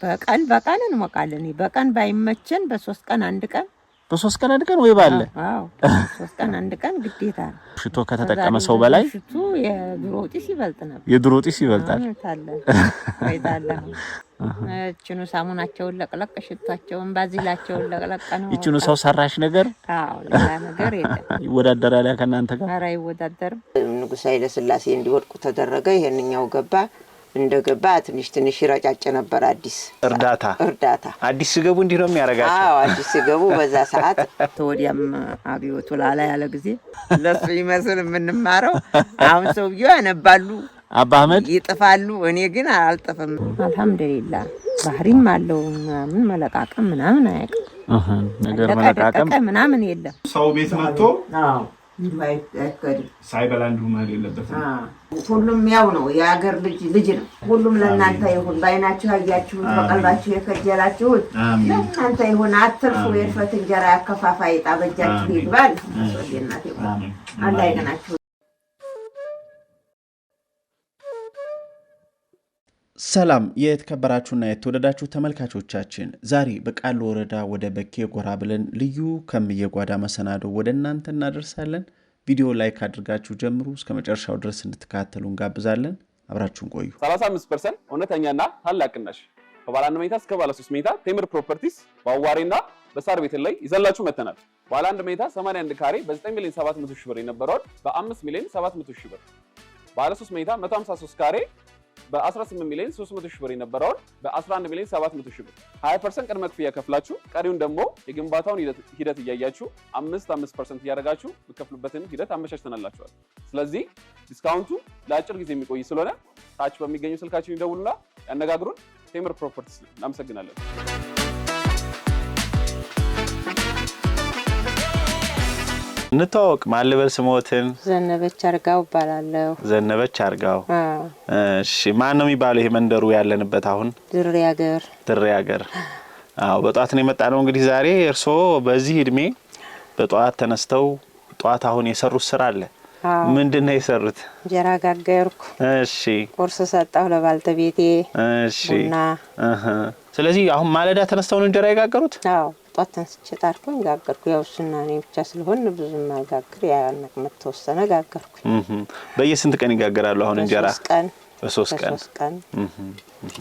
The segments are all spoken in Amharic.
በቀን እንሞቃለን በቀን ባይመቸን በ3 ቀን አንድ ቀን በ3 ቀን አንድ ቀን ወይ ባለ አዎ 3 ቀን አንድ ቀን ግዴታ ሽቶ ከተጠቀመ ሰው በላይ ሽቶ የድሮ ጢስ ይበልጥ ነበር የድሮ ጢስ ይበልጣል አይታለ እችኑ ሳሙናቸውን ለቅለቅ ሽቷቸውን ባዚላቸውን ለቅለቅ ነው እችኑ ሰው ሰራሽ ነገር አዎ ሌላ ነገር የለም ይወዳደራል ከናንተ ጋር ኧረ አይወዳደርም ንጉሥ ኃይለ ሥላሴ እንዲወድቁ ተደረገ ይሄንኛው ገባ እንደገባ ትንሽ ይረጫጭ ነበር አዲስ እርዳታ አዲስ ሲገቡ እንዲህ ነው የሚያረጋቸው አዎ አዲስ ሲገቡ በዛ ሰዓት ተወዲያም አብዮቱ ላላ ያለ ጊዜ ለሱ ይመስል ምንማረው አሁን ሰውየው ያነባሉ አባ አህመድ ይጥፋሉ እኔ ግን አልጥፍም አልহামዱሊላህ ባህሪም አለው ምን መለቃቀም ምናምን አያውቅም ነገር መለቃቀም ምናምን የለም ሰው ቤት መጥቶ አዎ ሳይበላ እንዲሁ ማለት የለበትም ሁሉም ያው ነው የሀገር ልጅ ነው ሁሉም ለእናንተ ይሁን ባይናችሁ ያያችሁ በቀልባችሁ የከጀላችሁት ለእናንተ ይሁን አትርፉ የርፈት እንጀራ ያከፋፋይ ጣበጃችሁ ይባል ወዲናት ይባል አላህ ይገናችሁ ሰላም የተከበራችሁና የተወደዳችሁ ተመልካቾቻችን ዛሬ በቃሉ ወረዳ ወደ በኬ ጎራ ብለን ልዩ ከመየጓዳ መሰናዶ ወደ እናንተ እናደርሳለን ቪዲዮ ላይክ አድርጋችሁ ጀምሩ እስከ መጨረሻው ድረስ እንድትከታተሉ እንጋብዛለን አብራችሁን ቆዩ 35% እውነተኛና ታላቅናሽ ከባለ 1 ሜትር እስከ ባለ 3 ሜትር ቴምር ፕሮፐርቲስ ባዋሪና በሳር ቤት ላይ ይዘላችሁ መተናል ባለ 1 ሜትር 81 ካሬ በ9 ሚሊዮን 700 ሺህ ብር የነበረው በ5 ሚሊዮን 700 ሺህ ብር ባለ 3 ሜትር 153 ካሬ በ18 ሚሊዮን 300 ሺህ ብር የነበረው በ11 ሚሊዮን 700 ሺህ ብር 20% ቅድመ ክፍያ ከፍላችሁ ቀሪውን ደግሞ የግንባታውን ሂደት እያያችሁ 5% እያደረጋችሁ በከፍሉበትን ሂደት አመቻችተናላችኋል ስለዚህ ዲስካውንቱ ለአጭር ጊዜ የሚቆይ ስለሆነ ታች በሚገኙ ስልካችን ይደውሉና ያነጋግሩን ቴምር ፕሮፐርቲስ እናመሰግናለን እንታወቅ ማልበል ስሞትን ዘነበች አርጋው ባላለው ዘነበች አርጋው እሺ ማን ነው የሚባለው ይሄ መንደሩ ያለንበት አሁን ድሬ ሀገር አዎ በጧት ነው የመጣነው እንግዲህ ዛሬ እርሶ በዚህ እድሜ በጧት ተነስተው ጧት አሁን የሰሩት ስራ አለ ምንድነው የሰሩት እንጀራ ጋገርኩ እሺ ቁርስ ሰጣው ለባልተቤቴ እሺ ስለዚህ አሁን ማለዳ ተነስተው ነው እንጀራ ያጋገሩት አዎ ጧት ተነስቼ ጣርኩኝ ጋገርኩ ያው እሱና እኔ ብቻ ስለሆነ ብዙም አልጋግር ያነቅ መተወሰነ ጋገርኩ በየስንት ቀን ይጋገራሉ አሁን እንጀራ በ3 ቀን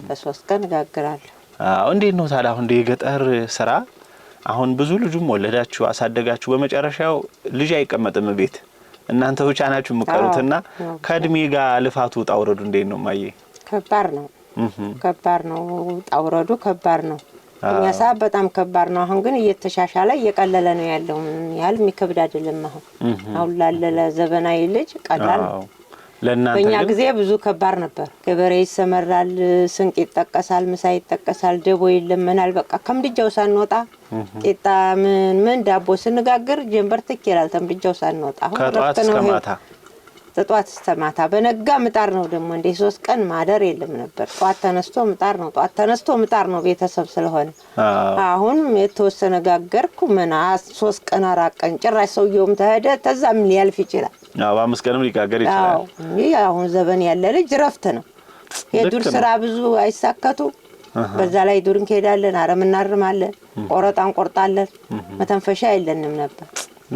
በ3 ቀን ጋግራለሁ አዎ እንዴት ነው ታዲያ አሁን የገጠር ስራ አሁን ብዙ ልጅም ወለዳችሁ አሳደጋችሁ በመጨረሻው ልጅ አይቀመጥም ቤት እናንተ ብቻ ናችሁ መቀሩትና ከድሜ ጋር ልፋቱ ጣውረዱ እንዴት ነው ማየ ከባድ ነው ጣውረዱ ከባድ ነው እኛ ሰዓት በጣም ከባድ ነው አሁን ግን እየተሻሻለ እየቀለለ ነው ያለው ያህል የሚከብድ አይደለም አሁን ላለ ዘበናዊ ልጅ ቀላል ነው በእኛ ጊዜ ብዙ ከባድ ነበር ገበሬ ይሰመራል ስንቅ ይጠቀሳል ምሳ ይጠቀሳል ደቦ ይለመናል በቃ ከምድጃው ሳንወጣ ቂጣ ምን ዳቦ ስንጋግር ጀንበር ትክክላል ከምድጃው ሳንወጣ አሁን ተጧት ተማታ በነጋ ምጣር ነው ደግሞ እንደ 3 ቀን ማደር የለም ነበር ጧት ተነስቶ ምጣር ነው ቤተሰብ ስለሆነ አሁን የተወሰነ ጋገርኩ መና 3 ቀን 4 ቀን ጭራሽ ሰውየውም ተሄደ ተዛም ሊያልፍ ይችላል አዎ 5 ቀንም ሊጋገር ይችላል አዎ አሁን ዘበን ያለ ልጅ ረፍት ነው የዱር ስራ ብዙ አይሳከቱ በዛ ላይ ዱርን ከሄዳለን አረም እናርማለን ቆረጣን ቆርጣለን መተንፈሻ የለንም ነበር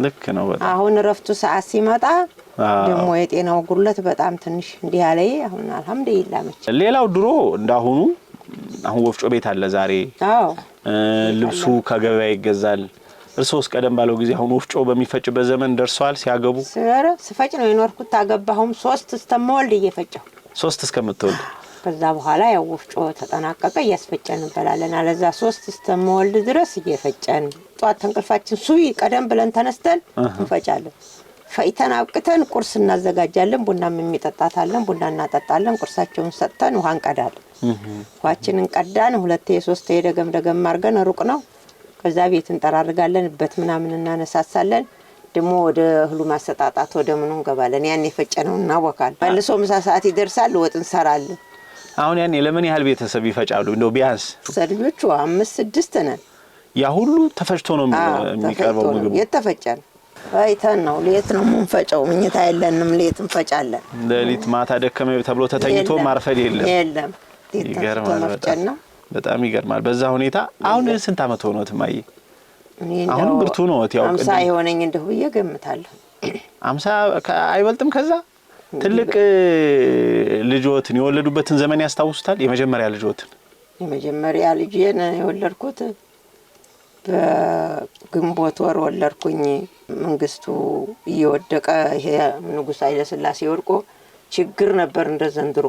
ልክ ነው በጣም አሁን ረፍቱ ሰዓት ሲመጣ ደሞ የጤናው ጉርለት በጣም ትንሽ እንዲህ ያለይ አሁን አልহামዱሊላህ መች ሌላው ድሮ እንዳሁኑ አሁን ወፍጮ ቤት አለ ዛሬ አዎ ልብሱ ከገበያ ይገዛል እርሶስ ቀደም ባለው ጊዜ አሁን ወፍጮ በሚፈጭበት ዘመን ደርሷል ሲያገቡ ስፈጭ ነው የኖርኩት ታገባሁም 3 እስከመወልድ እየፈጨው 3 እስከምትወልድ ከዛ በኋላ ያው ወፍጮ ተጠናቀቀ ያስፈጨን እንበላለን አለዛ 3 እስከመወልድ ድረስ እየፈጨን ጧት እንቅልፋችን ሱቢ ቀደም ብለን ተነስተን እንፈጫለን ፈይተን አብቅተን ቁርስ እናዘጋጃለን ቡናም የሚጠጣታለን ቡና እናጠጣለን ቁርሳቸውን ሰጥተን ውሃ እንቀዳለን ውሃችንን ቀዳን 2 3 ደገም አርገን ሩቅ ነው ከዛ ቤት እንጠራርጋለን በት ምናምን እናነሳሳለን ደሞ ወደ ህሉ ማሰጣጣት ወደ ምኑ እንገባለን ያን የፈጨነው እናወካል መልሶ ምሳ ሰዓት ይደርሳል ወጥ እንሰራለን አሁን ያን ለምን ያህል ቤተሰብ ይፈጫሉ እንደው ቢያንስ ሰድጆቹ 5 6 ነን ያ ሁሉ ተፈጭቶ ነው የሚቀርበው ምግብ የተፈጨን አይተን ነው ሌት ነው ምንፈጨው ምኝታ የለንም ሌት እንፈጫለን ሌሊት ማታ ደከመ ተብሎ ተተኝቶ ማርፈድ የለም ይገርማል በጣም በጣም ይገርማል። በዛ ሁኔታ አሁን ስንት አመት ሆኖት ማይ? አሁን ብርቱ ነው ያው 50 ይሆነኝ እንደው ይገምታለሁ። 50 አይበልጥም። ከዛ ትልቅ ልጆትን የወለዱበትን ዘመን ያስታውሱታል? የመጀመሪያ ልጆትን? የመጀመሪያ ልጄን የወለድኩት በግንቦት ወር ወለድኩኝ። መንግስቱ እየወደቀ ይሄ ንጉስ ኃይለ ሥላሴ ወርቆ ችግር ነበር እንደ ዘንድሮ።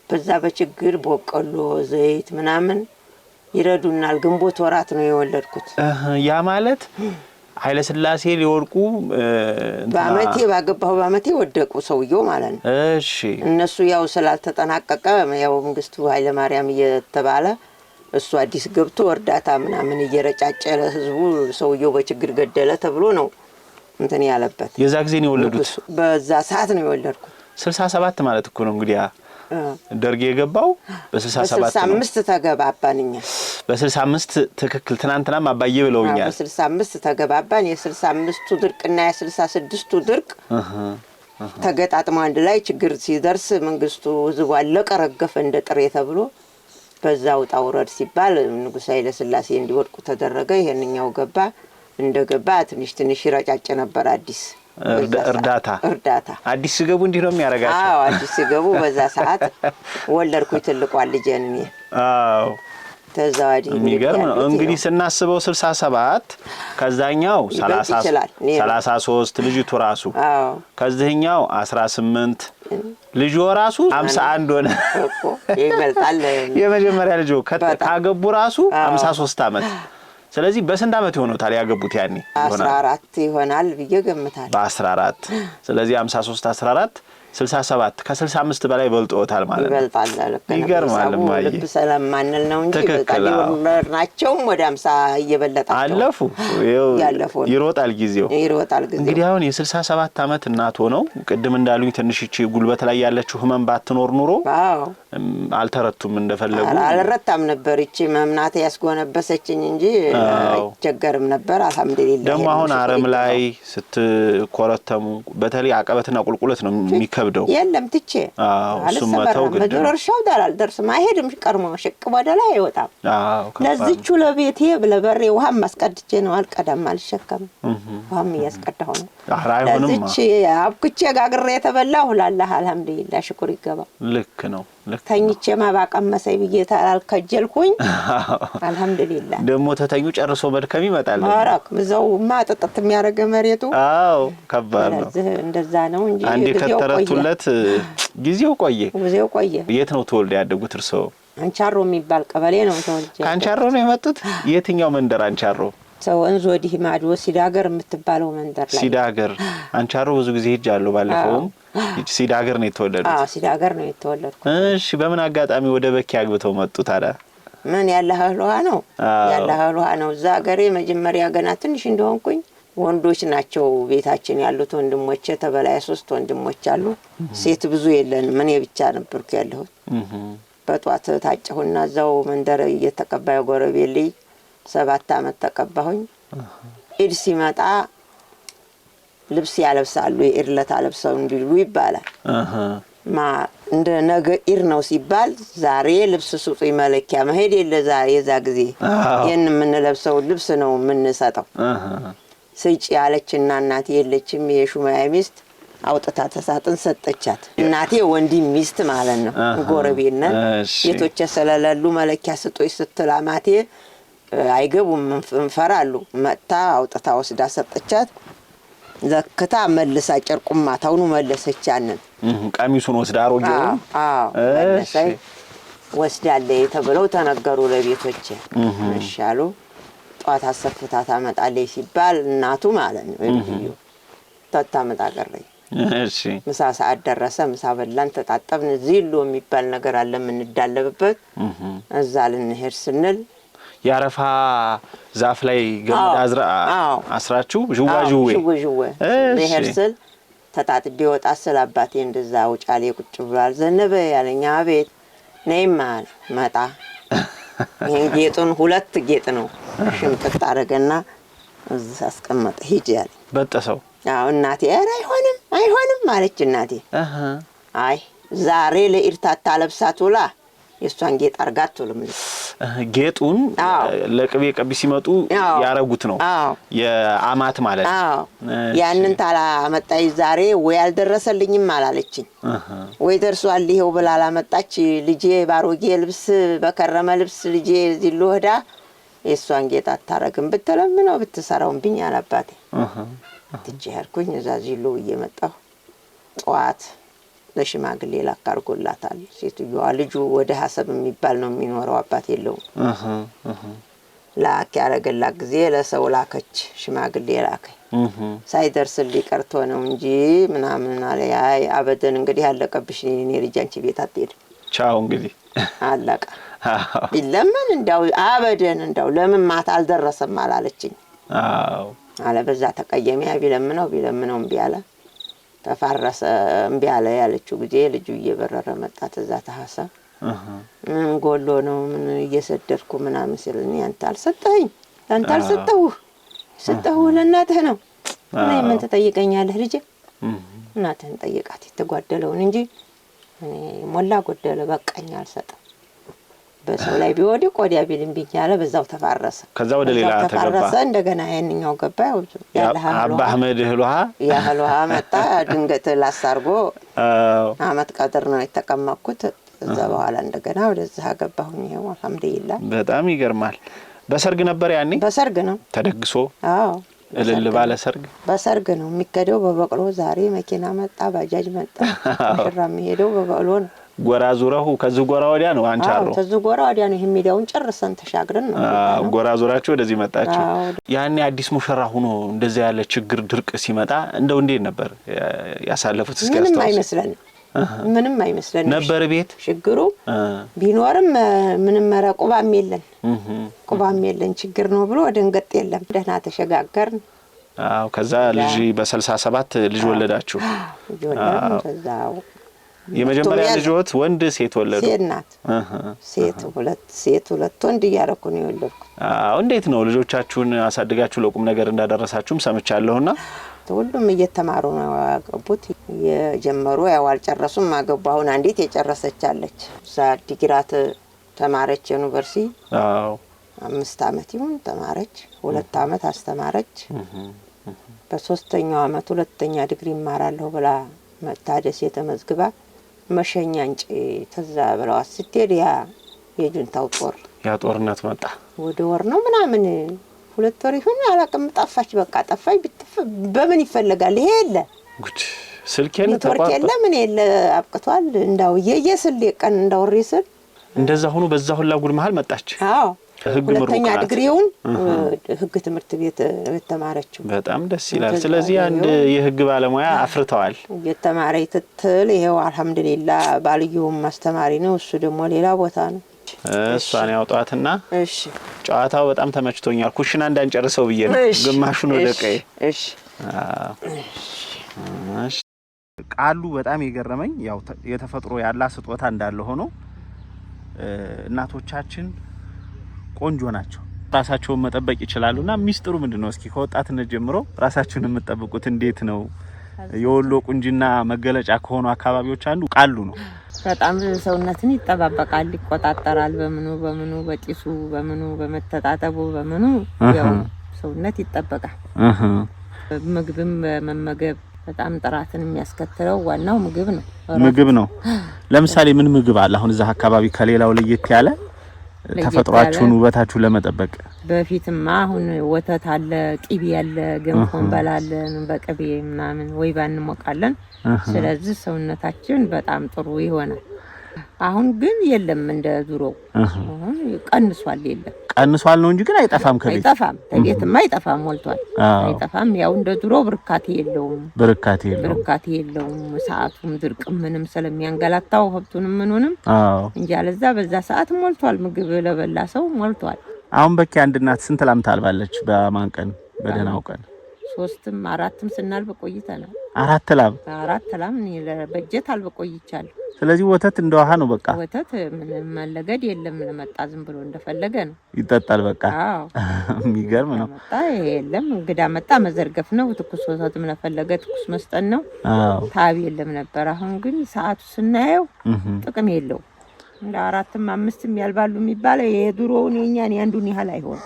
በዛ በችግር በቆሎ ዘይት ምናምን ይረዱናል። ግንቦት ወራት ነው የወለድኩት። ያ ማለት ኃይለ ሥላሴ ሊወርቁ በአመቴ ባገባሁ በአመቴ ወደቁ ሰውየው ማለት ነው። እሺ እነሱ ያው ስላልተጠናቀቀ ያው መንግስቱ ኃይለ ማርያም እየተባለ እሱ አዲስ ገብቶ እርዳታ ምናምን እየረጫጨለ ህዝቡ ሰውየው በችግር ገደለ ተብሎ ነው እንትን ያለበት። የዛ ጊዜ ነው የወለዱት? በዛ ሰዓት ነው የወለድኩት። 67 ማለት እኮ ነው እንግዲህ ደርግ የገባው በ67 በ65 ተገባባንኛ። በ65 ትክክል። ትናንትናም አባዬ ብለውኛል። በ65 ተገባባን። የ65ቱ ድርቅና የ66ቱ ድርቅ ተገጣጥሞ አንድ ላይ ችግር ሲደርስ መንግስቱ ህዝቡ አለቀ ረገፈ እንደ ጥሬ ተብሎ በዛ ውጣ ውረድ ሲባል ንጉስ ኃይለ ሥላሴ እንዲወድቁ ተደረገ። ይሄንኛው ገባ። እንደገባ ትንሽ ይረጫጭ ነበር አዲስ እርዳታ አዲስ ሲገቡ እንዲህ ነው የሚያረጋቸው። አዎ አዲስ ሲገቡ በዛ ሰዓት ወለድኩኝ ትልቋን ልጄን እኔ። አዎ ተዛዋዲ የሚገርም ነው እንግዲህ ስናስበው 67 ከዛኛው 33 ልጅቱ ራሱ ከዚህኛው 18 ልጅ ራሱ 51 ሆነ እኮ ይበልጣል። የመጀመሪያ ልጅ ካገቡ ራሱ 53 አመት። ስለዚህ በስንት አመት ይሆናል ያገቡት? ያኔ 14 ይሆናል ብዬ ገምታለሁ። በ14 ስለዚህ 53 14 67 ከ65 በላይ በልጦታል ማለት ነው። ይበልጣል። ይገርማል። ማለት ልብ ሰለማንል ነው እንጂ ናቸው ወደ 50 እየበለጣቸው አለፉ። ይሮጣል ጊዜው። እንግዲህ አሁን የ67 አመት እናት ሆነው ቅድም እንዳሉኝ ትንሽ እቺ ጉልበት ላይ ያለችው ህመም ባትኖር ኑሮ አልተረቱም እንደፈለጉ። አልረታም ነበር እቺ መምናቴ ያስጎነበሰችኝ እንጂ አይቸገርም ነበር። አልሐምዱሊላህ። ደግሞ አሁን አረም ላይ ስትኮረተሙ በተለይ አቀበትና ቁልቁለት ነው የሚከብደው። የለም ትቼ እሱም መተው ግን መድረሻው ዳራል ደርስም አይሄድም። ቀርሞ ሽቅ ወደላ አይወጣም። ለዚቹ ለቤቴ ለበሬ ውሃ ማስቀድቼ ነው አልቀዳም አልሸከም። ውሃም ያስቀዳው ነው። ለዚች አብኩቼ ጋግሬ የተበላሁ ላላህ አልሐምዱሊላህ ሽኩር ይገባ። ልክ ነው። ተኝቼ ማባቀመሰይ ብዬ ታልከጀልኩኝ አልሐምዱሊላህ። ደግሞ ተተኙ ጨርሶ መድከም ይመጣል። ማራክ ምዘው ማጠጣት የሚያረገ መሬቱ ከባድ ነው። እንደዛ ነው እንጂ አንዴ ከተረቱለት ጊዜው ቆየ። የት ነው ተወልደ ያደጉት እርሶ? አንቻሮ የሚባል ቀበሌ ነው ተወልጄ። አንቻሮ ነው የመጡት? የትኛው መንደር አንቻሮ? ወንዝ ወዲህ ማዶ ሲዳገር የምትባለው መንደር ላይ። ሲዳገር አንቻሮ ብዙ ጊዜ ሄጃለሁ። ባለፈውም ሲዳገር ነው የተወለዱት? ሲዳገር ነው የተወለድኩት። እሺ በምን አጋጣሚ ወደ በኪ አግብተው መጡ ታዲያ? ምን ያለህ ውሃ ነው እዛ ሀገሬ መጀመሪያ ገና ትንሽ እንደሆንኩኝ ወንዶች ናቸው ቤታችን ያሉት ወንድሞቼ ተበላይ 3 ወንድሞች አሉ። ሴት ብዙ የለንም። እኔ ብቻ ነበርኩ ያለሁት። በጧት ታጨሁና እዛው መንደር እየተቀባዩ ጎረቤት ልይ 7 አመት ተቀባሁኝ። ኢድ ሲመጣ ልብስ ያለብሳሉ። የኢድ ለታ ለብሰው እንዲሉ ይባላል። እንደ ነገ ኢድ ነው ሲባል ዛሬ ልብስ ስጡኝ መለኪያ መሄድ የለ የዛ ጊዜ ምን ለብሰው ልብስ ነው ምን ሰጠው ስጪ ያለችና እናቴ የለችም። የሹማያ ሚስት አውጥታ ተሳጥን ሰጠቻት። እናቴ ወንድም ሚስት ማለት ነው። ጎረቤት ነን። የቶች ስለለሉ መለኪያ ስጡኝ ስትላማቴ አይገቡም እንፈራሉ። መጣ አውጥታ ወስዳ ሰጠቻት። ዘክታ መልሳ ጨርቁም ማታውኑ መለሰች። ያንን ቀሚሱን ወስዳ አሮጌው መለሰች። ወስዳለ ተብለው ተነገሩ ለቤቶች። እሻሉ ጧት አሰፍታ ታመጣለች ሲባል እናቱ ማለት ነው ልዩ ታታመጣ ቀረኝ። እሺ ምሳ ሰዓት ደረሰ። ምሳ በላን ተጣጣብን። ዚሉ የሚባል ነገር አለ የምንዳለብበት። እዛ ልንሄድ ስንል ያረፋ ዛፍ ላይ ገመድ አስራችሁ ዥዋዥዌ ለሄርስል ተጣጥቤ ወጣ ስለ አባቴ እንደዛ ውጫሌ ቁጭ ብሏል። ዘነበ ያለኛ ቤት ነይማ መጣ። ይሄን ጌጡን 2 ጌጥ ነው ሽምጥጥ አረገና እዛ አስቀመጠ። ሂጂ ያለ በጠሰው። እናቴ ኧረ አይሆንም ማለች እናቴ። አይ ዛሬ ለኢርታታ ለብሳቱላ የሷን ጌጥ አርጋት ቶሎም ጌጡን ለቅቤ ቀቢ ሲመጡ ያረጉት ነው የአማት ማለት ያንን ታላ መጣይ ዛሬ ወይ አልደረሰልኝም አላለችኝ ወይ ደርሷል ይሄው ብላ አላመጣች ልጄ ባሮጌ ልብስ በከረመ ልብስ ልጄ ዚሉ ሄዳ የሷን ጌጥ አታረግም ብትለምነው ብትሰራውም ቢኝ አላባቴ ትጄ ያርኩኝ እዛ ዚሉ እየመጣሁ ጧት ለሽማግሌ ላካርጎላታል ሴትዮዋ ልጁ ወደ ሐሰብ የሚባል ነው የሚኖረው አባት የለው ላክ ያረገላት ጊዜ ለሰው ላከች ሽማግሌ ላከኝ ሳይደርስልኝ ቀርቶ ነው እንጂ ምናምን አለ አይ አበደን እንግዲህ ያለቀብሽ እኔ ልጅ አንቺ ቤት አትሄድ ቻው እንግዲህ አለቀ ቢለምን እንዳው አበደን እንዳው ለምን ማታ አልደረሰም አላለችኝ አዎ አለ በዛ ተቀየሚያ ቢለምነው እምቢ አለ ተፋረሰ እምቢ አለ ያለችው ጊዜ ልጁ እየበረረ መጣ ተዛ ተሐሰብ ምን ጎሎ ነው ምን እየሰደድኩ ምናምን ሲልኝ አንተ አልሰጠሁ ለእናትህ ነው እኔ ምን ተጠይቀኛለህ ልጄ እናትህን ጠይቃት የተጓደለውን እንጂ እኔ ሞላ ጎደለ በቃኝ አልሰጠም በሰው ላይ ቢወዲ ቆዲያ ቢልምብኝ ያለ በዛው ተፋረሰ ከዛ ወደ ሌላ ተገባ እንደገና ያንኛው ገባ ያለህ አባ አህመድ ህሉሃ መጣ ድንገት ላሳርጎ አመት ቀጥር ነው የተቀመጥኩት እዛ በኋላ እንደገና ወደዛ ገባሁኝ ይሄው አልহামዱሊላህ በጣም ይገርማል በሰርግ ነበር ያኔ በሰርግ ነው ተደግሶ እልል ባለ ሰርግ በሰርግ ነው የሚከደው በበቅሎ ዛሬ መኪና መጣ ባጃጅ መጣ ሽራ የሚሄደው በበቅሎ ነው ጎራ ዙራው ከዚህ ጎራ ወዲያ ነው አንቻሮ ከዚህ ጎራ ወዲያ ነው የሚሄደውን ጨርሰን ተሻግረን ነው ጎራ ዙራቸው ወደዚህ መጣችሁ ያኔ አዲስ ሙሽራ ሆኖ እንደዛ ያለ ችግር ድርቅ ሲመጣ እንደው እንዴት ነበር ያሳለፉት እስኪ አስተዋውቁ ምንም አይመስለን ነበር ቤት ችግሩ ቢኖርም ምንም መረቁባም የለን ቁባም የለን ችግር ነው ብሎ ደንገጥ የለም ደህና ተሸጋገርን ከዛ ልጅ በ67 ልጅ ወለዳችሁ ከዛው የመጀመሪያ ልጅዎት ወንድ ሴት ወለዱ ሴት ናት ሴት ሁለት ወንድ ያረኩ ነው የወለድኩት እንዴት ነው ልጆቻችሁን አሳድጋችሁ ለቁም ነገር እንዳደረሳችሁም ሰምቻለሁና ሁሉም እየተማሩ ነው ያገቡት የጀመሩ ያው አልጨረሱም አገባሁን አንዲት የጨረሰች አለች ዲግራት ተማረች ዩኒቨርሲቲ 5 አመት ይሁን ተማረች 2 አመት አስተማረች በሶስተኛው አመት ሁለተኛ ዲግሪ ይማራለሁ ብላ መታደስ የተመዝግባ መሸኛንጭ ተዛ ብለው አስተድ ያ የጁንታው ጦርነት መጣ ወደ ወር ነው ምናምን 2 ወር ይሁን አላቀም ጠፋች በቃ ጠፋይ በምን ይፈልጋል ይሄ የለ ጉድ ስልኬን ተቋርጦ የለ ምን የለ አብቅቷል እንዳው የየስል የቀን እንዳው ሪስል እንደዛ ሆኖ በዛ ሁላ ጉድ መሃል መጣች አዎ ሁለተኛ ዲግሪውን ህግ ትምህርት ቤት ተማረችው በጣም ደስ ይላል ስለዚህ አንድ የህግ ባለሙያ አፍርተዋል የተማረ ይተል ይሄው አልহামዱሊላህ ባልየው ማስተማሪ ነው እሱ ደግሞ ሌላ ቦታ ነው እሷን ያውጣትና እሺ ጨዋታው በጣም ተመችቶኛል ኩሽና እንዳንጨርሰው ብዬ ነው ግማሹን ወደቀይ እሺ ቃሉ በጣም የገረመኝ ያው የተፈጥሮ ያላ ስጦታ እንዳለ ሆኖ እናቶቻችን ቆንጆ ናቸው ራሳቸውን መጠበቅ ይችላሉና ሚስጥሩ ምንድነው እስኪ ከወጣትነት ጀምሮ ራሳችሁን የምትጠብቁት እንዴት ነው የወሎ ቁንጅና መገለጫ ከሆኑ አካባቢዎች አንዱ ቃሉ ነው በጣም ሰውነትን ይጠባበቃል ይቆጣጣራል በምኑ በጢሱ በምኑ በመተጣጠቡ በምኑ ያው ሰውነት ይጠበቃል ምግብም መመገብ በጣም ጥራትን የሚያስከትለው ዋናው ምግብ ነው ለምሳሌ ምን ምግብ አለ አሁን እዛ አካባቢ ከሌላው ለየት ያለ ተፈጥሯችሁን ውበታችሁን ለመጠበቅ በፊትማ አሁን ወተት አለ ቂቤ ያለ ገንፎ እንበላለን በቅቤ ምናምን ወይ ባንሞቃለን ስለዚህ ሰውነታችን በጣም ጥሩ ይሆናል አሁን ግን የለም እንደ ዙሮ ቀንሷል ነው እንጂ ግን አይጠፋም ከቤትማ አይጠፋም ሞልቷል አይጠፋም ያው እንደ ዙሮ ብርካቴ የለውም ሰዓቱም ድርቅ ምንም ስለሚያንገላታው ሀብቱንም ምንንም እንጂ አለዛ በዛ ሰዓት ሞልቷል ምግብ ለበላ ሰው ሞልቷል አሁን በቂ አንድ እናት ስንት ላም ታልባለች በማን ቀን በደናው ቀን 3ም 4ም ስናልብ ቆይተናል 4 ላም እኔ ለበጀት አልበቆይቻለሁ ስለዚህ ወተት እንደውሃ ነው በቃ ወተት ምንም ማለገድ የለም ለመጣ ዝም ብሎ እንደፈለገ ነው ይጠጣል በቃ የሚገርም ነው መጣ የለም እንግዳ መጣ መዘርገፍ ነው ትኩስ ወተትም ለፈለገ ትኩስ መስጠን ነው ታብ የለም ነበር አሁን ግን ሰዓቱ ስናየው ጥቅም የለው እንደ 4ም 5ም ያልባሉ የሚባለው የድሮውን የኛን ያንዱን ያህል አይሆን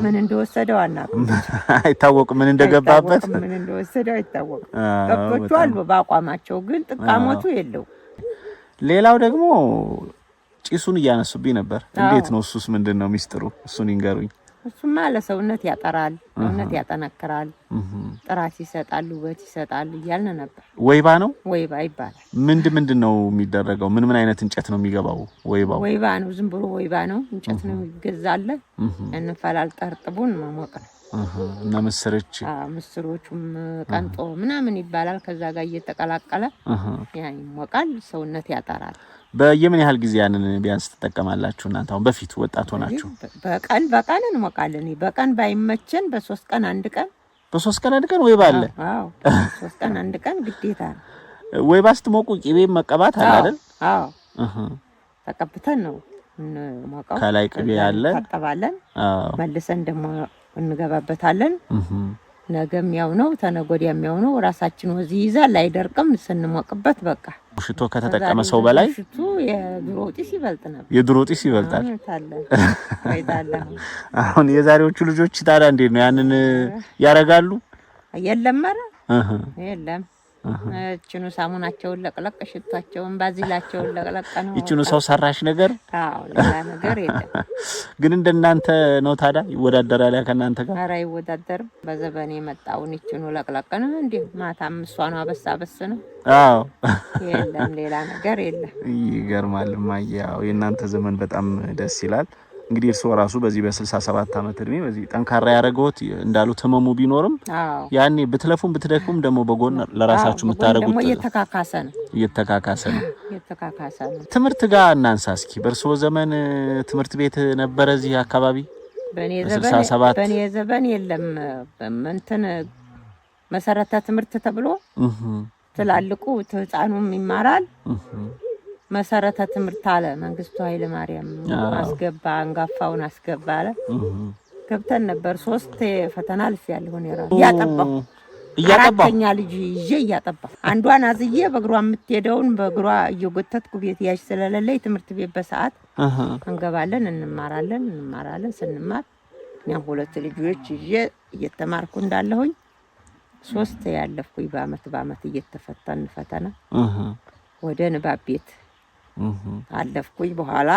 ምን እንደወሰደው አናውቅም። አይታወቅም ምን እንደገባበት ምን እንደወሰደው አይታወቅም። ከብቶቹ አሉ በአቋማቸው ግን ጥቃሞቱ የለው። ሌላው ደግሞ ጭሱን እያነሱብኝ ነበር። እንዴት ነው እሱስ ምንድነው ሚስጥሩ? እሱን ይንገሩኝ። እሱማ ለሰውነት ያጠራል፣ ሰውነት ያጠነክራል፣ ጥራት ይሰጣል፣ ውበት ይሰጣል እያልን ነበር። ወይባ ነው? ወይባ ይባላል። ምንድነው የሚደረገው? ምን አይነት እንጨት ነው የሚገባው? ወይባ ነው፣ ዝም ብሎ ወይባ ነው። እንጨት ነው ይገዛል። እንፈላል ጠርጥቡን መሞቅ ነው። እና ምስሮቹም ቀንጦ ምናምን ይባላል። ከዛ ጋር እየተቀላቀለ ያ ይሞቃል፣ ሰውነት ያጠራል። በየምን ያህል ጊዜ ያንን ቢያንስ ትጠቀማላችሁ እናንተ? አሁን በፊት ወጣት ሆናችሁ በቀን እንሞቃለን። በቀን ባይመቸን በ3 ቀን አንድ ቀን ወይባ አለ። አዎ 3 ቀን አንድ ቀን ግዴታ ነው። ወይባ ስትሞቁ ቂቤ መቀባት አለ አይደል? አዎ ተቀብተን ነው እንሞቀው። ከላይ ቂቤ አለ፣ ታጠባለን። መልሰን ደግሞ እንገባበታለን። ነገም ያው ነው፣ ተነጎዲያም ያው ነው። ራሳችን ወዚ ይዛል፣ አይደርቅም። ስንሞቅበት በቃ ሽቶ ከተጠቀመ ሰው በላይ ሽቶ የድሮ ጢስ ይበልጥ ነበር። የድሮ ጢስ ይበልጣል። አሁን የዛሬዎቹ ልጆች ታዲያ እንዴት ነው ያንን ያረጋሉ? የለም የለም እችኑ ሳሙናቸውን ለቅለቅ፣ ሽቷቸውን ባዚላቸውን ለቅለቅ ነው። እችኑ ሰው ሰራሽ ነገር። አዎ ሌላ ነገር የለም። ግን እንደናንተ ነው ታዲያ? ይወዳደራል ከናንተ ጋር? ኧረ አይወዳደርም። በዘበኔ የመጣውን እችኑ ለቅለቅ ነው እንዴ። ማታም እሷን አበሳበስ ነው። አዎ የለም ሌላ ነገር የለም። ይገርማል። ማያው የናንተ ዘመን በጣም ደስ ይላል። እንግዲህ እርሶ ራሱ በዚህ በ67 ዓመት እድሜ በዚህ ጠንካራ ያረጋውት እንዳሉት ህመሙ ቢኖርም ያኔ ብትለፉም ብትደክሙም ደግሞ በጎን ለራሳችሁ የምታረጉት ደግሞ እየተካካሰ ነው። ትምህርት ጋር እናንሳ እስኪ። በእርሶ ዘመን ትምህርት ቤት ነበረ እዚህ አካባቢ? በኔ ዘመን የለም። እንትን መሰረተ ትምህርት ተብሎ ትላልቁ ህፃኑም ይማራል። መሰረተ ትምህርት አለ መንግስቱ ኃይለ ማርያም አስገባ፣ አንጋፋውን አስገባ አለ። ገብተን ነበር። 3 ፈተና አልፍ ያለሁ ነው ራሱ እያጠባሁ አራተኛ ልጅ ይዤ እያጠባሁ አንዷን አዝዬ በእግሯ የምትሄደውን በእግሯ እየጎተትኩ ቤት ያዥ ስለሌለኝ ትምህርት ቤት በሰዓት እንገባለን፣ እንማራለን። ስንማር እኛ 2 ልጆች ይዤ እየተማርኩ እንዳለሁኝ 3 ያለፍኩኝ በአመት እየተፈተን ፈተና ወደ ንባብ ቤት አለፍኩኝ። በኋላ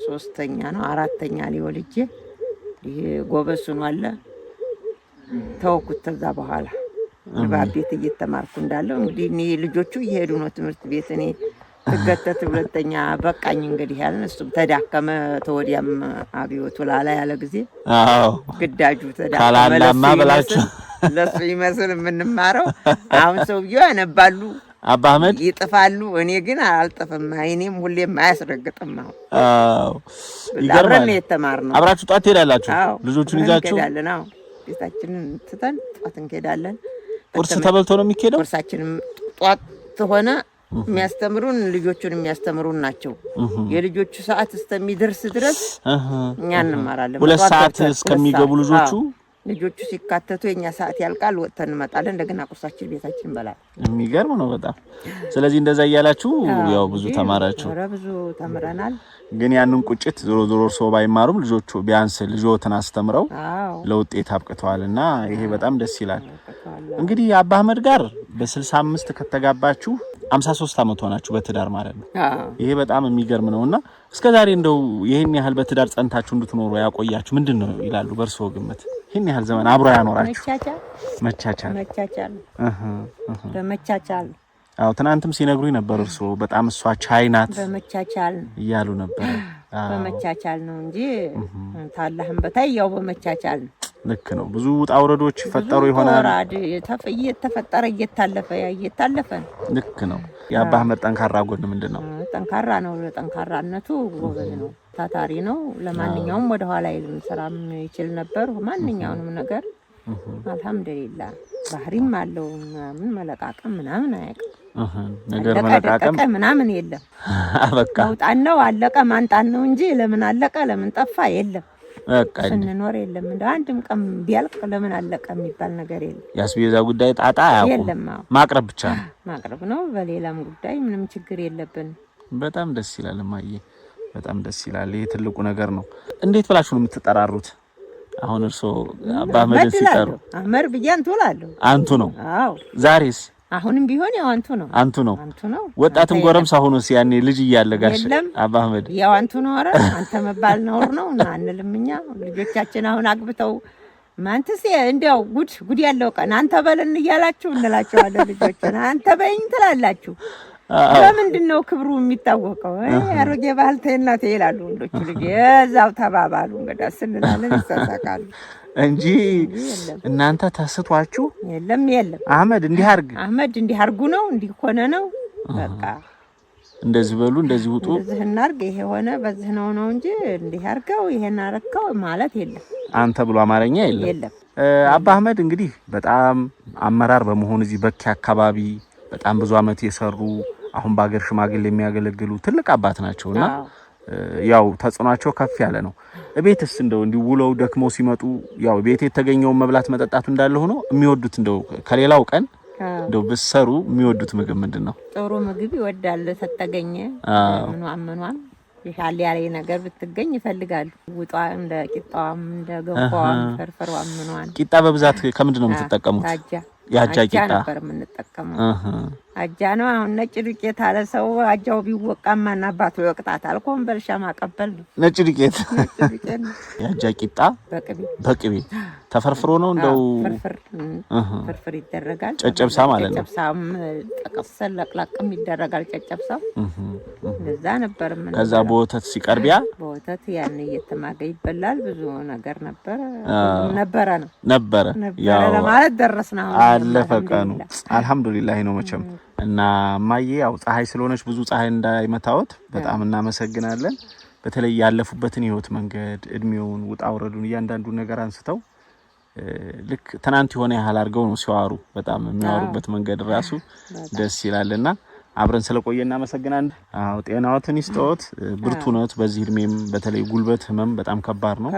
3ኛ ነው 4ኛ ላይ ወልጄ ይሄ ጎበሱን አለ ተውኩት። ከዛ በኋላ ንባብ ቤት እየተማርኩ እንዳለው እንግዲህ እኔ ልጆቹ እየሄዱ ነው ትምህርት ቤት፣ እኔ ተገተት 2ኛ በቃኝ እንግዲህ ያለን። እሱም ተዳከመ። ተወዲያም አብዮቱ ላላ ያለ ጊዜ ግዳጁ ተዳከመ። ለሱ ይመስል የምንማረው አሁን ሰውዬው ያነባሉ አባ አህመድ ይጥፋሉ። እኔ ግን አልጥፍም። አይኔም ሁሌም አያስረግጥም። ይገርማል። የተማርነው አብራችሁ ጧት ትሄዳላችሁ? ልጆቹን ይዛችሁ? እንሄዳለን። አዎ ቤታችንን ትተን ጧት እንሄዳለን። ቁርስ ተበልቶ ነው የሚሄደው? ቁርሳችንም ጧት ሆነ የሚያስተምሩን ልጆቹን የሚያስተምሩን ናቸው። የልጆቹ ሰዓት እስከሚደርስ ድረስ እኛ እንማራለን። 2 ሰዓት እስከሚገቡ ልጆቹ ሲካተቱ የኛ ሰዓት ያልቃል። ወጥተን እንመጣለን። እንደገና ቁርሳችን ቤታችን እንበላለን። የሚገርም ነው በጣም። ስለዚህ እንደዛ እያላችሁ ያው ብዙ ተማራችሁ? ኧረ ብዙ ተምረናል። ግን ያንን ቁጭት ዞሮ ሰው ባይማሩም ልጆቹ ቢያንስ ልጆትን አስተምረው ለውጤት አብቅተዋልና ይሄ በጣም ደስ ይላል። እንግዲህ አባ አህመድ ጋር በ65 ከተጋባችሁ 53 ዓመት ሆናችሁ በትዳር ማለት ነው። ይሄ በጣም የሚገርም ነውና እስከዛሬ እንደው ይሄን ያህል በትዳር ጸንታችሁ እንድትኖሩ ያቆያችሁ ምንድነው ይላሉ በእርሶ ግምት? ይሄን ያህል ዘመን አብሮ ያኖራችሁ መቻቻል። አዎ ትናንትም ሲነግሩኝ ነበር እርሶ በጣም እሷ ቻይ ናት በመቻቻል እያሉ ነበር። በመቻቻል ነው እንጂ ታላህም በታይ ያው በመቻቻል ነው። ልክ ነው። ብዙ ውጣ ውረዶች ፈጠሩ ይሆናል። እየተፈጠረ እየታለፈ ነው። ልክ ነው። የአባ አህመድ ጠንካራ ጎን ምንድነው? ጠንካራ ነው። ለጠንካራነቱ ጎበዝ ነው፣ ታታሪ ነው። ለማንኛውም ወደ ኋላ ይልም ስራም ይችል ነበር። ማንኛውንም ነገር አልহামዱሊላህ ባህሪም አለው። ምን መለቃቀም ምናምን አያውቅም። ነገር መለቃቀም ምናምን የለም። በቃ መውጣት ነው አለቀ፣ ማንጣት ነው እንጂ ለምን አለቀ ለምን ጠፋ የለም። በቃ ስንኖር የለም። እንደ አንድም ቀን ቢያልቅ ለምን አለቀ የሚባል ነገር የለም። ያስቤዛ ጉዳይ ጣጣ አያውቁም። ማቅረብ ብቻ ነው። ማቅረብ ነው። በሌላም ጉዳይ ምንም ችግር የለብን። በጣም ደስ ይላል ማዬ በጣም ደስ ይላል ይሄ ትልቁ ነገር ነው እንዴት ብላችሁ ነው የምትጠራሩት አሁን እርሶ አባ አህመድን ሲጠሩ አህመድ ብያንቱ እላለሁ አንቱ ነው አዎ ዛሬስ አሁንም ቢሆን ያው አንቱ ነው ወጣትም ጎረምሳ ሆኖስ ያኔ ልጅ እያለ ጋሽ አባ አህመድ ያው አንቱ ነው ኧረ አንተ መባል ነውር ነው እና አንልምኛ ልጆቻችን አሁን አግብተው ማንተስ እንደው ጉድ ያለው ቀን አንተ በለን እያላችሁ እንላቸዋለን ልጆችን አንተ በይኝ ትላላችሁ ለምንድነው ክብሩ የሚታወቀው አሮጌ ባህል ተይናተ ይላሉ ወንዶች ልጅ እዛው ተባባሉ እንግዲህ ስንላለን ይሳሳቃሉ እንጂ እናንተ ተስቷችሁ የለም አህመድ እንዲህ አርጉ ነው እንዲህ ሆነ ነው በቃ እንደዚህ በሉ እንደዚህ ውጡ እንደዚህ እናርግ ይሄ ሆነ በዚህ ነው እንጂ እንዲህ አርገው ይሄን አረከው ማለት የለም አንተ ብሎ አማርኛ የለም አባ አህመድ እንግዲህ በጣም አመራር በመሆን እዚህ በኪ አካባቢ በጣም ብዙ አመት የሰሩ አሁን ባገር ሽማግሌ የሚያገለግሉ ትልቅ አባት ናቸውና ያው ተጽኗቸው ከፍ ያለ ነው እቤትስ እንደው እንዲውለው ደክሞ ሲመጡ ያው ቤት የተገኘው መብላት መጠጣቱ እንዳለ ሆኖ የሚወዱት እንደው ከሌላው ቀን እንደው በሰሩ የሚወዱት ምግብ ምንድነው ጥሩ ምግብ ይወዳል ተተገኘ ምኗም ይሻል ያለ ነገር ብትገኝ ይፈልጋሉ ውጣ እንደ ቂጣም እንደ ገንፎም ፍርፍሯም ምኗን ቂጣ በብዛት ከምንድነው የምትጠቀሙት ያጃ ቂጣ ነበር የምንጠቀመው አጃ ነው አሁን ነጭ ዱቄት አለ ሰው አጃው ቢወቃማ እና አባቱ ይወቅጣታል ኮምበልሻ ማቀበል ነው ነጭ ዱቄት ያጃ ቂጣ በቅቤ ተፈርፍሮ ነው እንደው ፍርፍር ይደረጋል ጨጨብሳ ማለት ነው ጨጨብሳም ተቀሰል ለቅላቅም ይደረጋል ጨጨብሳ እንደዛ ነበር ምን ከዛ በወተት ሲቀርቢያ በወተት ያን እየተማገ ይበላል ብዙ ነገር ነበረ ያው ለማለት ደረስና አለፈቀኑ አልহামዱሊላህ ነው መቼም እና ማዬ ያው ፀሐይ ስለሆነች ብዙ ፀሐይ እንዳይመታወት በጣም እናመሰግናለን በተለይ ያለፉበትን ህይወት መንገድ እድሜውን ውጣውረዱን እያንዳንዱ ነገር አንስተው ልክ ትናንት የሆነ ያህል አርገው ነው ሲዋሩ በጣም የሚያወሩበት መንገድ ራሱ ደስ ይላልና አብረን ስለቆየና እናመሰግናለን አው ጤናዎትን ይስጠውት ብርቱ ነዎት በዚህ እድሜም በተለይ ጉልበት ህመም በጣም ከባድ ነው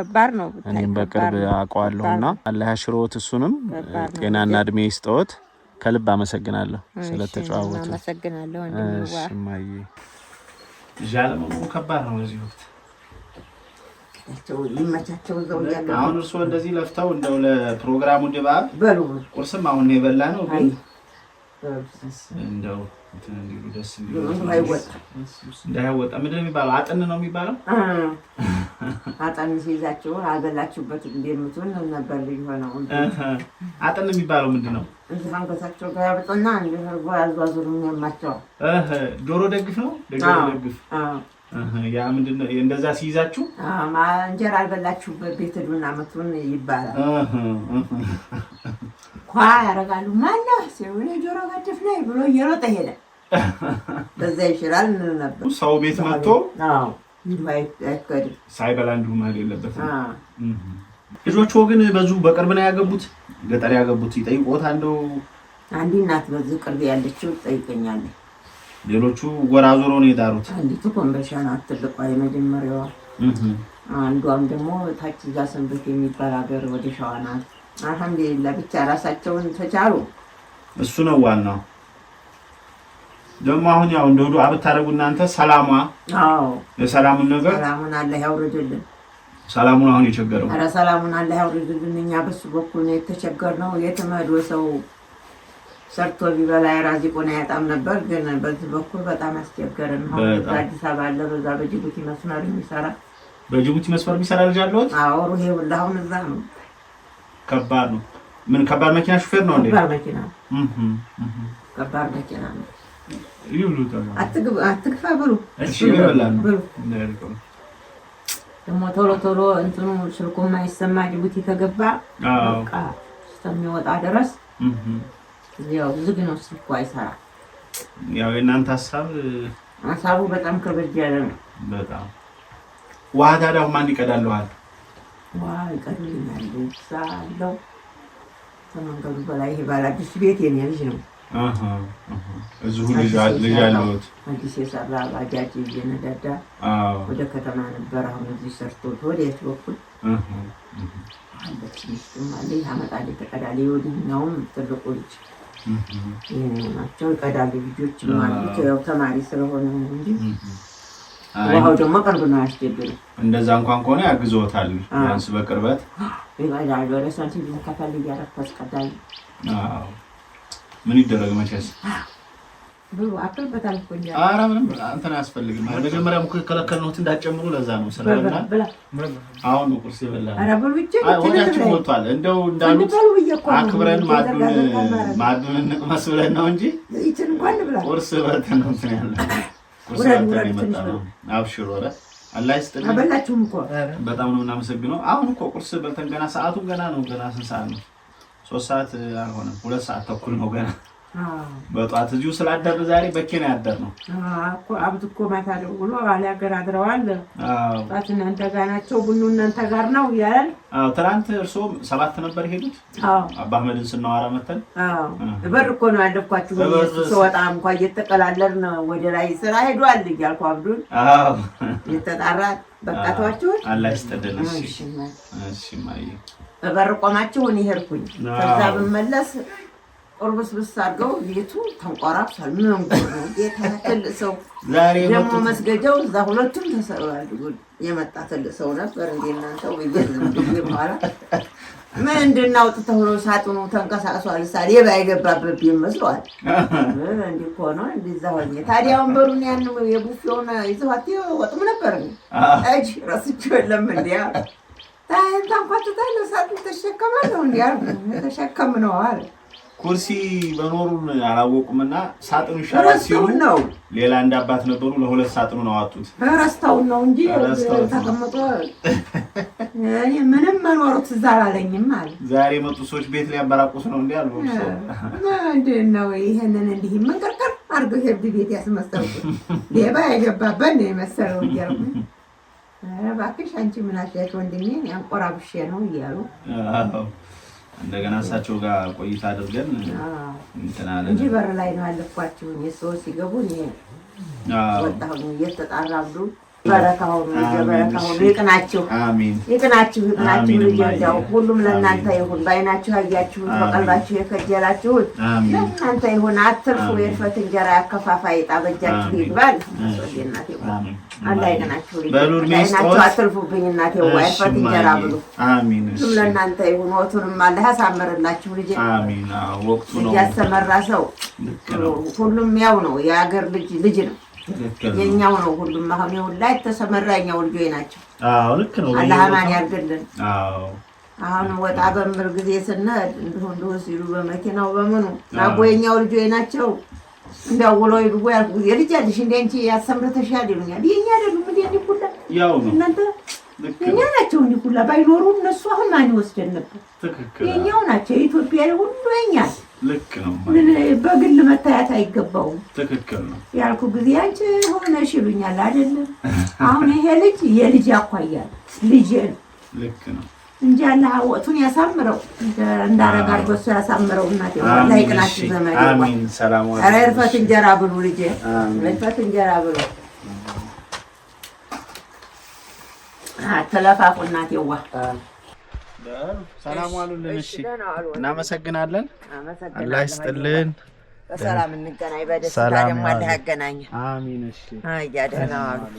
እኔም በቅርብ አቋለሁና አላህ ያሽሮት እሱንም ጤናና እድሜ ይስጠውት ከልብ አመሰግናለሁ ስለተጫዋወቱ አመሰግናለሁ እንዴው ማዬ ጃለሙ ከባድ ነው እዚህ ወቅት ይመቻቸው ዘው ያለው አሁን እርሶ እንደዚህ ለፍተው እንደው ለፕሮግራሙ ድባብ በሉ ቁርስም አሁን ነው የበላ ነው ግን እንደው እንዲሉ ደስ ይላል እንዳይወጣ ምንድነው የሚባለው አጥን ነው የሚባለው አጥን ሲይዛቸው አገላችሁበት እንደምትሆን ነበር ሊሆነው አጥን የሚባለው ምንድነው እዚህ አንገታቸው ጋር ያብጡና እንደርጎ ያዟዙሩ የሚያማቸው ዶሮ ደግፍ ነው ደግፍ ያ ምንድነው እንደዛ ሲይዛችሁ እንጀራ አልበላችሁበት ቤት ዱና መቱን ይባላል ኳ ያረጋሉ ማነው ሲሆነ ጆሮ ገድፍ ላይ ብሎ እየሮጠ ሄደ በዛ ይሽራል ነበር ሰው ቤት መጥቶ ይባይ አይከድ ሳይበላ እንዲሁ ማለት የለበትም ልጆቹ ግን በዙ በቅርብ ነው ያገቡት ገጠር ያገቡት ይጠይቆታ እንደው አንዲ እናት በዚህ ቅርብ ያለችው ጠይቀኛለች ሌሎቹ ወራዞሮ ነው የዳሩት አንዲቱ ኮምበሻና አትልቋ የመጀመሪያዋ አንዷም ደግሞ ታች ዛሰንበት የሚባል ሀገር ወደ ሸዋናት አልহামዱሊላህ ብቻ ራሳቸውን ተቻሉ እሱ ነው ዋናው ደግሞ አሁን ያው እንደው ዱዓ ብታረጉ እናንተ ሰላማ የሰላሙን ነገር ሰላሙን አላህ ያውርድልን ሰላሙን አሁን የቸገረው አረ ሰላሙን አላህ ያውርድልን እኛ በሱ በኩል ነው የተቸገርነው የተመዶ ሰው ሰርቶ ቢበላ ራዚቁን ያጣም ነበር ግን በዚህ በኩል በጣም አስቸገረን ነው አዲስ አበባ አለ በዛ በጅቡቲ መስመር የሚሰራ ልጅ አለዎት አዎ ሩሄ ወላሁን እዛ ነው ከባድ ነው ምን ከባድ መኪና ሹፌር ነው እንዴ ከባድ መኪና ነው ይሉታ አትግፋ ብሉ እሺ ይበላል ደግሞ ቶሎ እንትኑ ስልኩማ ይሰማ ጅቡቲ ተገባ በቃ እስከሚወጣ ድረስ ያው ዝግ ነው ስልኩ አይሰራ ያው የእናንተ ሐሳቡ በጣም ከበድ ያለ ነው በጣም ዋዳዳው ማን ይቀዳለዋል ይቀድልኛል ሳለው ተመንገዱ በላይ ይሄ ባላዲስ ቤት የኔ ልጅ ነው እዚሁ ልጅ አለዎት አዲስ የሰራ ባጃጅ እየነዳዳ ወደ ከተማ ነበር አሁን እዚህ ሰርቶ ወዴት በኩል አለች ሚስቱም አለ ያመጣል ተቀዳለ ወዲኛውም ትልቁ ልጅ ናቸው ይቀዳሉ ልጆች ማለት ያው ተማሪ ስለሆነ እንጂ ውሃው ደግሞ ቅርብ ነው ያስቸግሩ እንደዛ እንኳን ከሆነ ያግዞታል ቢያንስ በቅርበት ይቀዳሉ ወደ ሳንቲም ከፈል እያረፈስ ቀዳሉ ምን ይደረግ መቼስ ብሩ አጥር በታልኩኝ አራ ምንም አንተን ያስፈልግም መጀመሪያም እኮ ከለከልነው እንዳጨምሩ ለዛ ነው ስራና አሁን ቁርስ ይበላል አራ ብሩ እጅ ወዳችሁ ወጥቷል እንደው እንዳሉት አክብረን ማዱን እንቅመስ ብለን ነው እንጂ ይችን እንኳን ብላ ቁርስ በልተን ነው እንትን ያለ ቁርስ በልተን ይመጣው አብሽር ወረ አላህ ይስጥልኝ አበላችሁም እኮ በጣም ነው እናመሰግነው አሁን እኮ ቁርስ በልተን ገና ሰዓቱ ገና ነው ገና 3 ሰዓት ነው 3 ሰዓት አልሆነም 2 ሰዓት ተኩል ነው ገና በጧት እዚሁ ስላደረ ዛሬ በኬና ያደር ነው እኮ አብድ እኮ ማታ ደውሎ አለ ሀገር አድረዋል ጣትና እንደጋናቸው ቡኑ እናንተ ጋር ነው ይላል ትናንት እርሶ 7 ነበር ሄዱት አባ አህመድን ስናወራ መተን በር እኮ ነው ያለኳችሁ ወጣ እንኳን እየተቀላለርን ወደ ላይ ስራ ሄዷል እያልኩ አብዱን የተጣራ በቃቷችሁ አላህ ይስጥልኝ እሺ ማይ በር ቆማችሁ እኔ ሄድኩኝ ከዛ በመለስ ኦርበስ በሳገው ቤቱ ተንቆራፍቷል ምን ነው የተከለ ሰው ዛሬ ደግሞ መስገጃው እዛ ሁለቱም ተሰራሉ የመጣ ተልሰው ነበር እንደናንተው ይገርም በኋላ ምንድነው ተተውሎ ሳጥኑ ተንቀሳቅሷል ሳል የባይገባበት ይመስላል እንዴ ኮኖ እንደዛ ሆኜ ታዲያ ወንበሩን ያን የቡፌውን ይዘዋት ወጥም ነበር አጅ ራስቸው የለም እንዲያ ታንኳቱ ሳጥኑ ተሸከማለሁ እንዲያ ተሸከምነው አለ ኩርሲ በኖሩን አላወቁምና ሳጥኑ ይሻላል ሲሉ ነው ሌላ እንዳባት ነበሩ ለሁለት ሳጥኑ ነው አወጡት ረስታው ነው እንጂ ተቀመጦ እኔ ምንም መኖሩት ዛላለኝም አለ ዛሬ መጡ ሰዎች ቤት ላይ ያበራቁስ ነው እንዴ አሉ እንደው ይሄንን እንዲህ መንቀርቀር አርገው ሄድ ቤት ያስመሰሉት ሌባ የገባበት ነው የመሰለው ይያሉ እባክሽ አንቺ ምን አሻሽ ወንድሜ ያንቆራብሽ ነው ይያሉ እንደገና እሳቸው ጋር ቆይታ አድርገን እንትና አለ እንጂ በር ላይ ነው ያለኳችሁ የሰው ሲገቡ ወጣሁ እየተጣራሉ በረካው ይቅናችሁ አሜን ይቅናችሁ ልጅያው ሁሉም ለእናንተ ይሁን ባይናችሁ አያችሁ በቀልባችሁ የከጀላችሁ ለእናንተ ይሁን አትርፉ የርፈት እንጀራ ያከፋፋይ ጣበጃችሁ ይባል እናቴ አላህ ይቅናችሁ ልጅያው አትርፉብኝ እናቴ የርፈት እንጀራ ብሉ አሜን ሁሉም ለእናንተ ይሁን ወቱንም አላህ ያሳምርላችሁ ልጅ አሜን ወቅቱ ነው ያሰመራ ሰው ሁሉም ያው ነው የሀገር ልጅ ነው የኛው ነው ሁሉም አሁን ይውላይ ተሰመራኛው ልጆች ናቸው አዎ ልክ ነው አላህ ማን ያርግልን አዎ አሁን ወጣ በምር ጊዜ ስንሄድ እንደው ሲሉ በመኪናው በመኑ አቦየኛው ልጆች ናቸው እንዳውለው ይብው ያልኩ የልጅ አዲስ እንደንቺ ያሰምረተሻል ይሉኛል የኛ ደግሞ ምን ይኩላ ያው ነው እናንተ የኛ ናቸው እንዲኩላ ባይኖሩ እነሱ አሁን ማን ይወስደን ነበር ትክክል የኛው ናቸው ኢትዮጵያ ሁሉ የኛ ልክ ነው ምን በግል መታየት አይገባውም ትክክል ነው ያልኩ ጊዜ አንቺ ሆነሽ ይሉኛል አይደለም አሁን ይሄ ልጅ የልጅ አኳያል ልጅ ልክ ነው እንጂ አላህ ወጡን ያሳምረው እንዳረጋር በሱ ያሳምረው እናቴ ወላሂ ቅናሽ ዘመን አሜን ሰላም አረ እርፈት እንጀራ ብሉ ልጄ እርፈት እንጀራ ብሉ ተለፋቁ እናቴዋ ሰላም ዋሉልን እሺ እናመሰግናለን አላህ ይስጥልን በሰላም እንገናኝ በደስታ ደግሞ አላህ ያገናኝ አሜን እሺ አያ ደህና ዋሉ